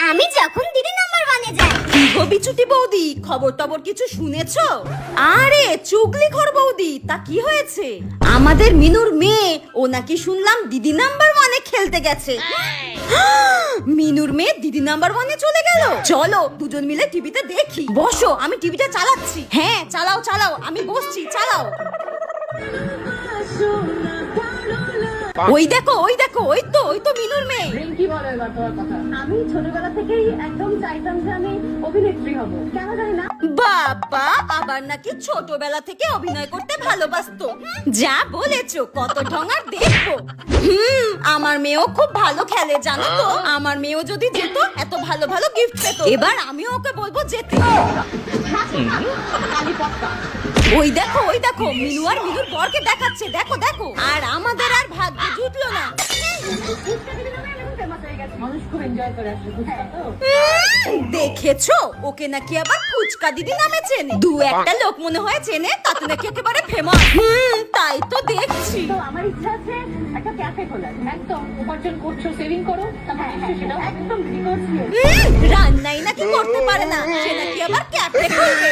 আমি যখন দিদি নাম্বার ওয়ানে যাই। কি গো বিচুটি বৌদি, খবর টবর কিছু শুনেছো? আরে চুগলিখোর বৌদি, তা কি হয়েছে? আমাদের মিনুর মেয়ে, ও নাকি শুনলাম দিদি নাম্বার ওয়ানে খেলতে গেছে। মিনুর মেয়ে দিদি নাম্বার ওয়ানে চলে গেল। চলো দুজন মিলে টিভিতে দেখি। বসো, আমি টিভিটা চালাচ্ছি। হ্যাঁ চালাও চালাও, আমি বসছি, চালাও। ওই দেখো ওই দেখো, ওই তো মিনুর মেয়ে। কি বলো এবার তোমার কথা? আমি ছোটবেলা থেকেই একদম চাইতাম যে আমি অভিনেত্রী হব, কেন জানি না। বাবা, আবার নাকি ছোটবেলা থেকে অভিনয় করতে ভালোবাসতো। যা বলেছো, কত ঢঙার দেখবো। আমার মেয়েও খুব ভালো খেলে জানো তো। আমার মেয়েও যদি যেত, এত ভালো ভালো গিফট পেত। এবার আমিও ওকে বলবো যেতে। ওই দেখো মিনু আর মিনুর বরকে দেখাচ্ছে, দেখো দেখো। আর আমাদের আর ভাগ্য জুটলো না। মানুষ খুব এনজয় করে আসলে, বুঝছো তো? দেখেছো, ওকে নাকি আবার ফুচকা দিদি নামে চেনে। দু একটা লোক মনে হয় চেনে, তাতে নাকি একেবারে ফেমাস। তাই তো দেখছি। তো আমার ইচ্ছা আছে একটা ক্যাফে খোলার। একদম উপার্জন করছো, সেভিং করো, তারপর সেটা একদম রিকোর্স রান্নাই নাকি করতে পারে না, সে নাকি আবার ক্যাফে খুলবে।